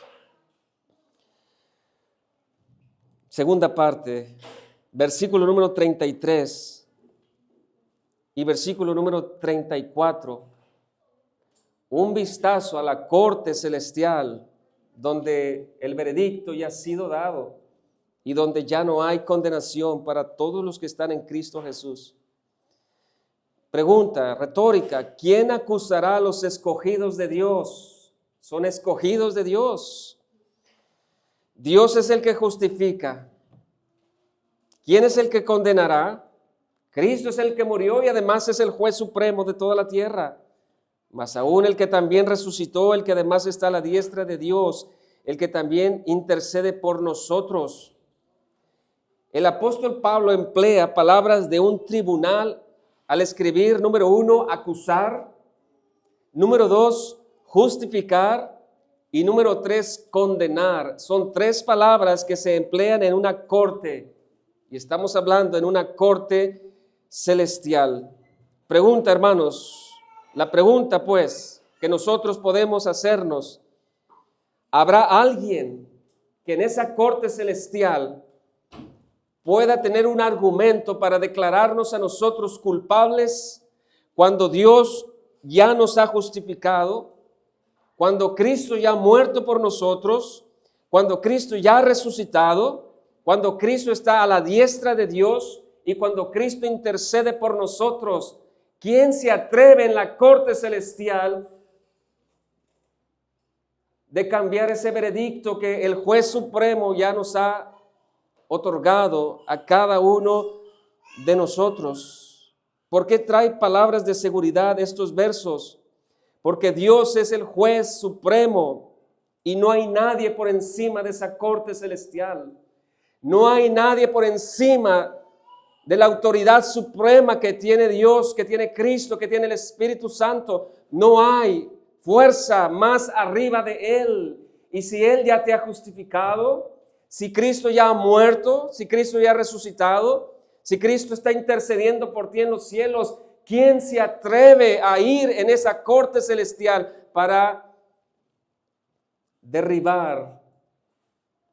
Segunda parte, versículo número 33 y versículo número 34. Un vistazo a la corte celestial, donde el veredicto ya ha sido dado y donde ya no hay condenación para todos los que están en Cristo Jesús. Pregunta retórica: ¿quién acusará a los escogidos de Dios? Son escogidos de Dios. Dios es el que justifica. ¿Quién es el que condenará? Cristo es el que murió y además es el juez supremo de toda la tierra. Mas aún el que también resucitó, el que además está a la diestra de Dios, el que también intercede por nosotros. El apóstol Pablo emplea palabras de un tribunal al escribir, número 1, acusar, número 2, justificar, y número 3, condenar. Son 3 palabras que se emplean en una corte, y estamos hablando en una corte celestial. Pregunta, hermanos, la pregunta pues que nosotros podemos hacernos: ¿habrá alguien que en esa corte celestial pueda tener un argumento para declararnos a nosotros culpables cuando Dios ya nos ha justificado? Cuando Cristo ya ha muerto por nosotros, cuando Cristo ya ha resucitado, cuando Cristo está a la diestra de Dios y cuando Cristo intercede por nosotros, ¿quién se atreve en la corte celestial de cambiar ese veredicto que el juez supremo ya nos ha otorgado a cada uno de nosotros? ¿Por qué trae palabras de seguridad estos versos? Porque Dios es el juez supremo y no hay nadie por encima de esa corte celestial. No hay nadie por encima de la autoridad suprema que tiene Dios, que tiene Cristo, que tiene el Espíritu Santo. No hay fuerza más arriba de Él. Y si Él ya te ha justificado, si Cristo ya ha muerto, si Cristo ya ha resucitado, si Cristo está intercediendo por ti en los cielos, ¿quién se atreve a ir en esa corte celestial para derribar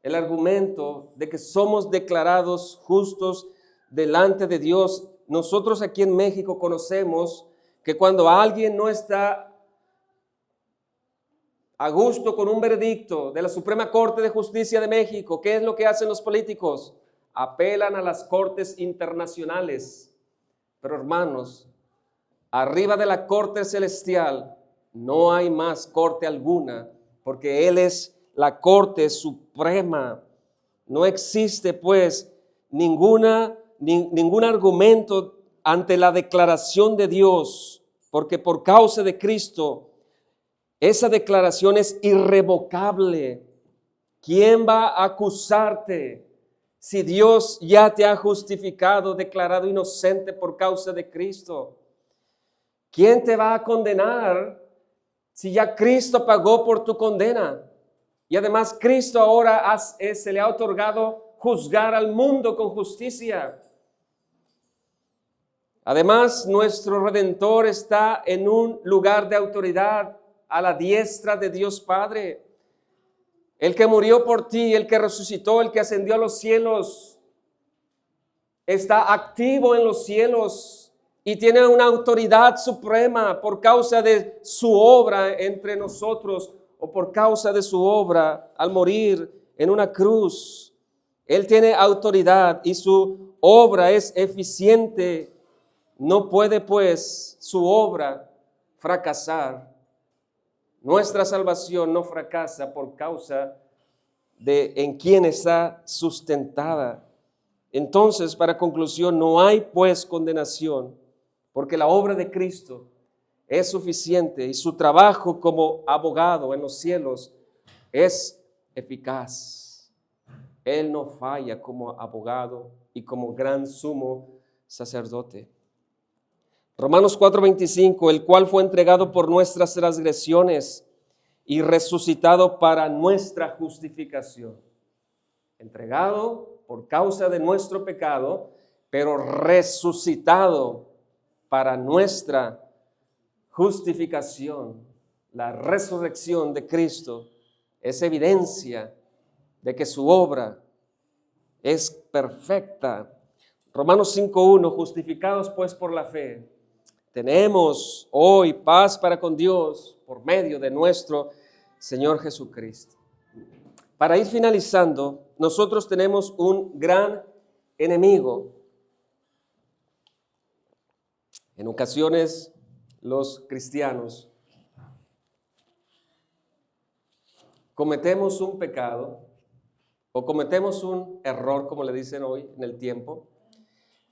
el argumento de que somos declarados justos delante de Dios? Nosotros aquí en México conocemos que cuando alguien no está a gusto con un veredicto de la Suprema Corte de Justicia de México, ¿qué es lo que hacen los políticos? Apelan a las cortes internacionales. Pero hermanos, arriba de la corte celestial no hay más corte alguna, porque Él es la corte suprema. No existe pues ningún argumento ante la declaración de Dios, porque por causa de Cristo esa declaración es irrevocable. ¿Quién va a acusarte si Dios ya te ha justificado, declarado inocente por causa de Cristo? ¿Quién te va a condenar si ya Cristo pagó por tu condena? Y además Cristo ahora se le ha otorgado juzgar al mundo con justicia. Además, nuestro Redentor está en un lugar de autoridad a la diestra de Dios Padre. El que murió por ti, el que resucitó, el que ascendió a los cielos, está activo en los cielos y tiene una autoridad suprema por causa de su obra entre nosotros o por causa de su obra al morir en una cruz. Él tiene autoridad y su obra es eficiente. No puede pues su obra fracasar. Nuestra salvación no fracasa por causa de en quién está sustentada. Entonces, para conclusión, no hay pues condenación, porque la obra de Cristo es suficiente y su trabajo como abogado en los cielos es eficaz. Él no falla como abogado y como gran sumo sacerdote. Romanos 4:25, el cual fue entregado por nuestras transgresiones y resucitado para nuestra justificación. entregado por causa de nuestro pecado, pero resucitado para nuestra justificación. La resurrección de Cristo es evidencia de que su obra es perfecta. Romanos 5:1, justificados pues por la fe, tenemos hoy paz para con Dios por medio de nuestro Señor Jesucristo. Para ir finalizando, nosotros tenemos un gran enemigo. En ocasiones, los cristianos cometemos un pecado o cometemos un error, como le dicen hoy en el tiempo.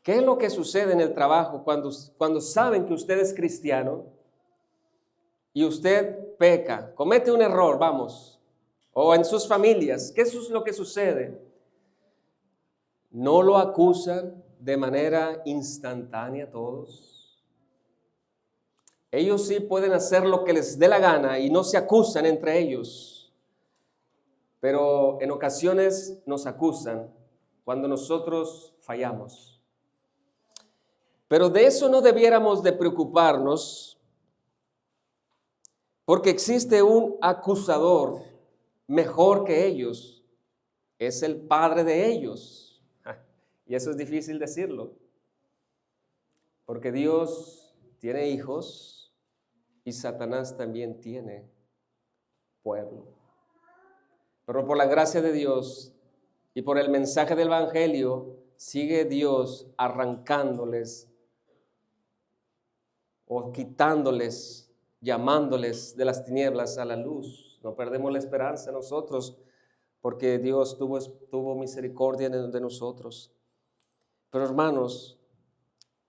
¿Qué es lo que sucede en el trabajo cuando saben que usted es cristiano y usted peca, comete un error, vamos, o en sus familias? ¿Qué es lo que sucede? ¿No lo acusan de manera instantánea todos? Ellos sí pueden hacer lo que les dé la gana y no se acusan entre ellos, pero en ocasiones nos acusan cuando nosotros fallamos. Pero de eso no debiéramos de preocuparnos, porque existe un acusador mejor que ellos, es el padre de ellos. Y eso es difícil decirlo, porque Dios tiene hijos y Satanás también tiene pueblo. Pero por la gracia de Dios y por el mensaje del Evangelio, sigue Dios arrancándoles o quitándoles, llamándoles de las tinieblas a la luz. No perdemos la esperanza nosotros, porque Dios tuvo misericordia de nosotros. Pero hermanos,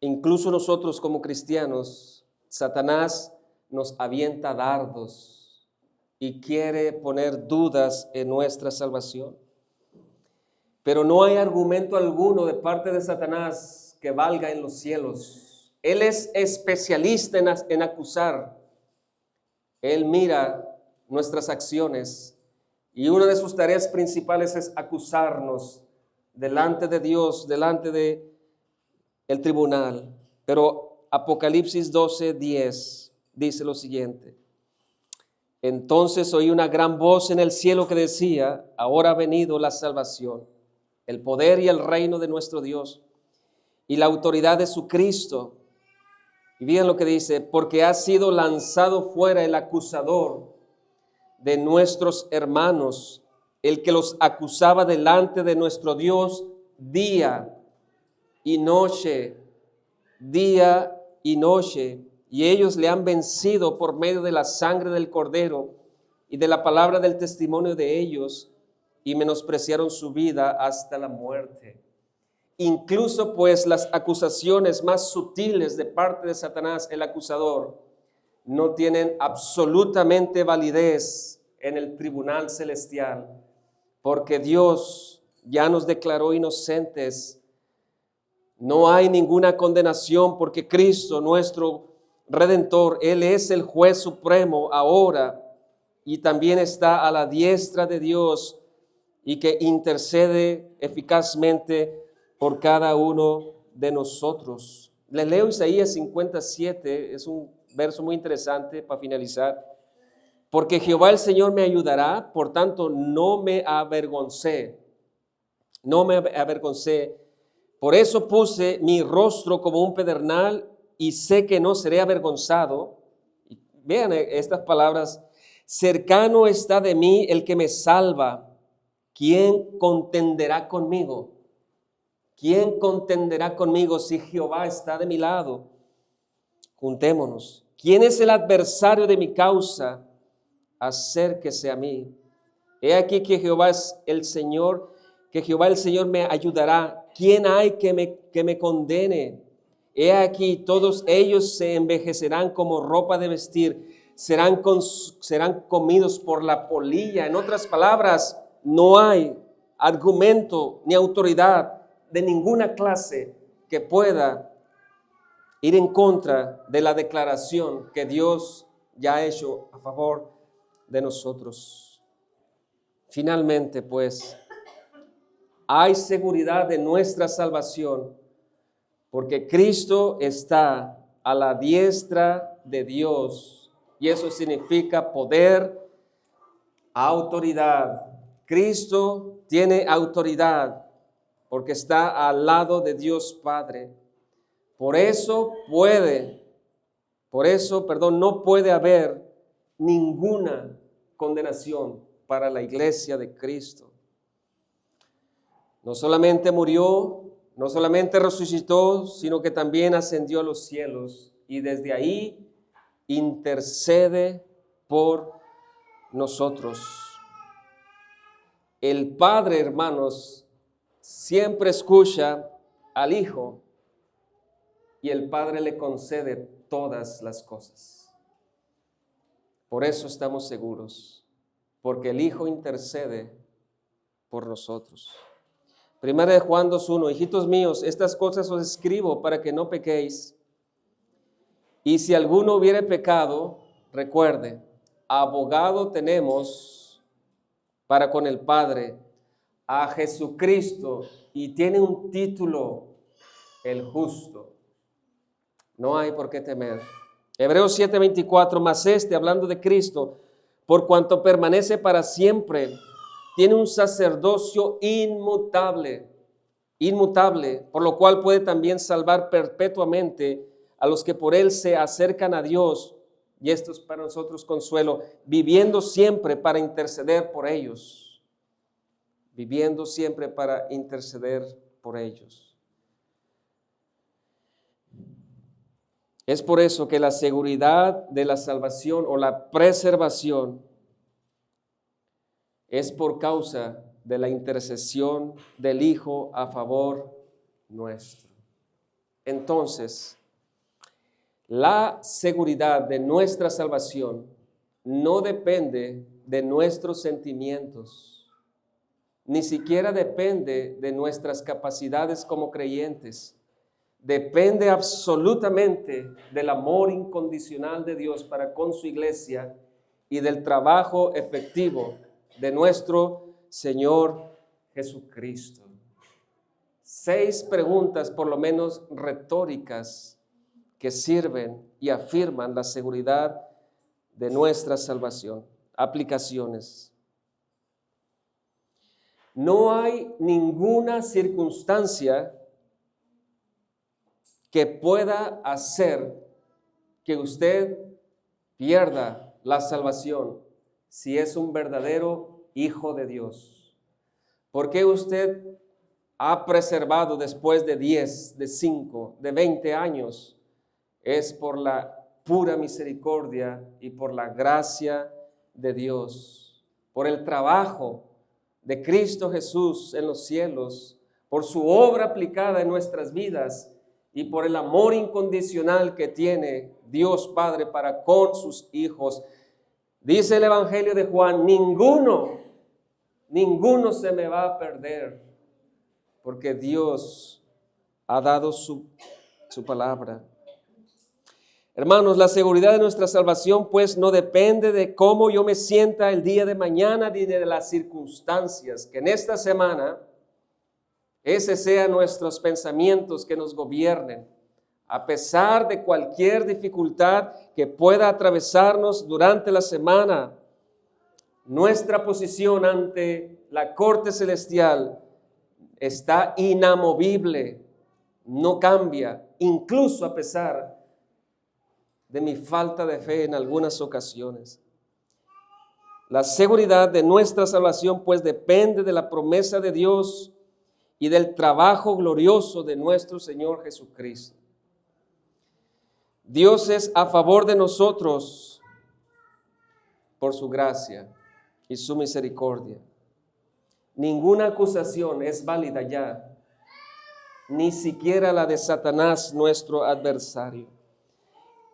incluso nosotros como cristianos, Satanás nos avienta dardos y quiere poner dudas en nuestra salvación. Pero no hay argumento alguno de parte de Satanás que valga en los cielos. Él es especialista en acusar. Él mira nuestras acciones y una de sus tareas principales es acusarnos delante de Dios, delante de el tribunal. Pero Apocalipsis 12:10 dice lo siguiente: entonces oí una gran voz en el cielo que decía, ahora ha venido la salvación, el poder y el reino de nuestro Dios y la autoridad de su Cristo. Y miren lo que dice, porque ha sido lanzado fuera el acusador de nuestros hermanos, el que los acusaba delante de nuestro Dios día y noche, día y noche. Y ellos le han vencido por medio de la sangre del Cordero y de la palabra del testimonio de ellos, y menospreciaron su vida hasta la muerte. Incluso pues las acusaciones más sutiles de parte de Satanás, el acusador, no tienen absolutamente validez en el tribunal celestial, porque Dios ya nos declaró inocentes. No hay ninguna condenación porque Cristo, nuestro Redentor, Él es el juez supremo ahora y también está a la diestra de Dios y que intercede eficazmente por cada uno de nosotros. Les leo Isaías 57, es un verso muy interesante para finalizar. Porque Jehová el Señor me ayudará, por tanto no me avergoncé. Por eso puse mi rostro como un pedernal y sé que no seré avergonzado. Vean estas palabras: cercano está de mí el que me salva. ¿Quién contenderá conmigo? ¿Quién contenderá conmigo si Jehová está de mi lado? Juntémonos. ¿Quién es el adversario de mi causa? Acérquese a mí. He aquí que Jehová es el Señor, que Jehová el Señor me ayudará. ¿Quién hay que me condene? He aquí, todos ellos se envejecerán como ropa de vestir, serán comidos por la polilla. En otras palabras, no hay argumento ni autoridad de ninguna clase que pueda ir en contra de la declaración que Dios ya ha hecho a favor de nosotros. Finalmente, pues, hay seguridad de nuestra salvación, porque Cristo está a la diestra de Dios, y eso significa poder, autoridad. Cristo tiene autoridad porque está al lado de Dios Padre. Por eso, no puede haber ninguna condenación para la iglesia de Cristo. No solamente murió, no solamente resucitó, sino que también ascendió a los cielos y desde ahí intercede por nosotros. El Padre, hermanos, siempre escucha al Hijo y el Padre le concede todas las cosas. Por eso estamos seguros, porque el Hijo intercede por nosotros. Primera de Juan 2:1, hijitos míos, estas cosas os escribo para que no pequéis. Y si alguno hubiere pecado, recuerde, abogado tenemos para con el Padre, a Jesucristo, y tiene un título, el justo. No hay por qué temer. Hebreos 7:24, mas hablando de Cristo, por cuanto permanece para siempre, tiene un sacerdocio inmutable, por lo cual puede también salvar perpetuamente a los que por él se acercan a Dios, y esto es para nosotros consuelo, viviendo siempre para interceder por ellos. Viviendo siempre para interceder por ellos. Es por eso que la seguridad de la salvación o la preservación es por causa de la intercesión del Hijo a favor nuestro. Entonces, la seguridad de nuestra salvación no depende de nuestros sentimientos, ni siquiera depende de nuestras capacidades como creyentes. Depende absolutamente del amor incondicional de Dios para con su iglesia y del trabajo efectivo de nuestro Señor Jesucristo. 6 preguntas, por lo menos retóricas, que sirven y afirman la seguridad de nuestra salvación. Aplicaciones. No hay ninguna circunstancia que pueda hacer que usted pierda la salvación si es un verdadero hijo de Dios. ¿Por qué usted ha preservado después de 10, de 5, de 20 años? Es por la pura misericordia y por la gracia de Dios, por el trabajo de Cristo Jesús en los cielos, por su obra aplicada en nuestras vidas y por el amor incondicional que tiene Dios Padre para con sus hijos. Dice el Evangelio de Juan, ninguno se me va a perder, porque Dios ha dado su palabra. Hermanos, la seguridad de nuestra salvación pues no depende de cómo yo me sienta el día de mañana ni de las circunstancias, que en esta semana ese sean nuestros pensamientos que nos gobiernen. A pesar de cualquier dificultad que pueda atravesarnos durante la semana, nuestra posición ante la corte celestial está inamovible, no cambia, incluso a pesar de mi falta de fe en algunas ocasiones. La seguridad de nuestra salvación pues depende de la promesa de Dios y del trabajo glorioso de nuestro Señor Jesucristo. Dios es a favor de nosotros por su gracia y su misericordia. Ninguna acusación es válida ya, ni siquiera la de Satanás, nuestro adversario.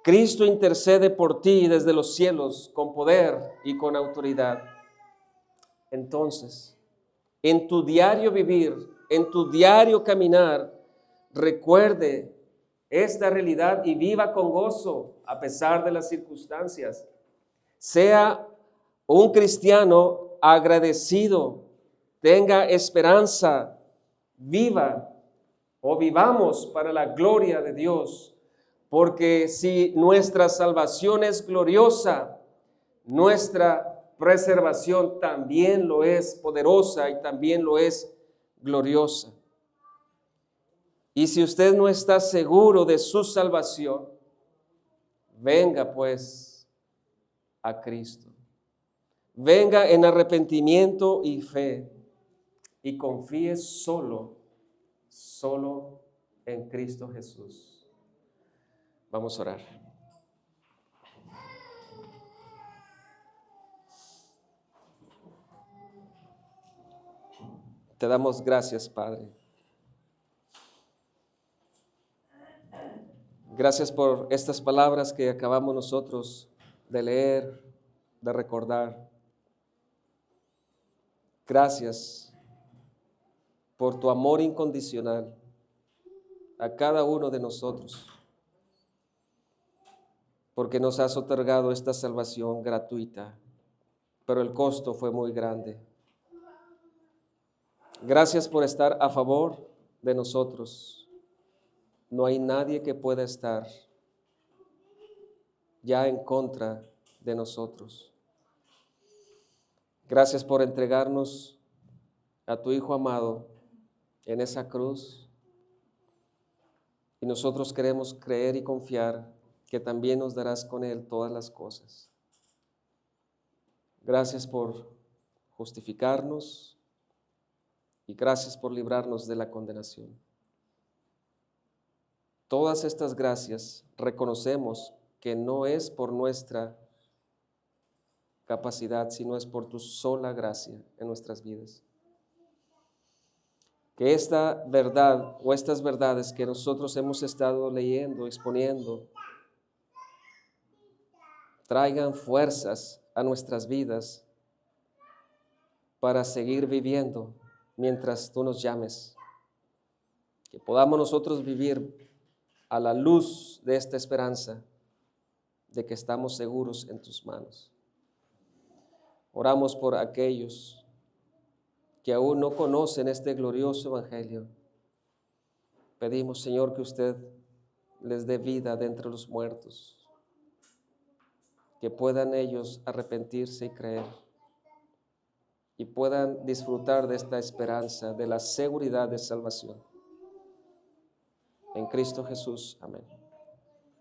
Cristo intercede por ti desde los cielos con poder y con autoridad. Entonces, en tu diario vivir, en tu diario caminar, recuerde esta realidad y viva con gozo a pesar de las circunstancias. Sea un cristiano agradecido, tenga esperanza viva o vivamos para la gloria de Dios, porque si nuestra salvación es gloriosa, nuestra preservación también lo es poderosa y también lo es gloriosa. Y si usted no está seguro de su salvación, venga pues a Cristo. Venga en arrepentimiento y fe y confíe solo en Cristo Jesús. Vamos a orar. Te damos gracias, Padre. Gracias por estas palabras que acabamos nosotros de leer, de recordar. Gracias por tu amor incondicional a cada uno de nosotros, porque nos has otorgado esta salvación gratuita, pero el costo fue muy grande. Gracias por estar a favor de nosotros. No hay nadie que pueda estar ya en contra de nosotros. Gracias por entregarnos a tu Hijo amado en esa cruz. Y nosotros queremos creer y confiar que también nos darás con Él todas las cosas. Gracias por justificarnos y gracias por librarnos de la condenación. Todas estas gracias reconocemos que no es por nuestra capacidad, sino es por tu sola gracia en nuestras vidas. Que esta verdad o estas verdades que nosotros hemos estado leyendo, exponiendo, traigan fuerzas a nuestras vidas para seguir viviendo mientras tú nos llames. Que podamos nosotros vivir a la luz de esta esperanza de que estamos seguros en tus manos. Oramos por aquellos que aún no conocen este glorioso evangelio. Pedimos, Señor, que usted les dé vida de entre los muertos, que puedan ellos arrepentirse y creer, y puedan disfrutar de esta esperanza, de la seguridad de salvación. En Cristo Jesús. Amén.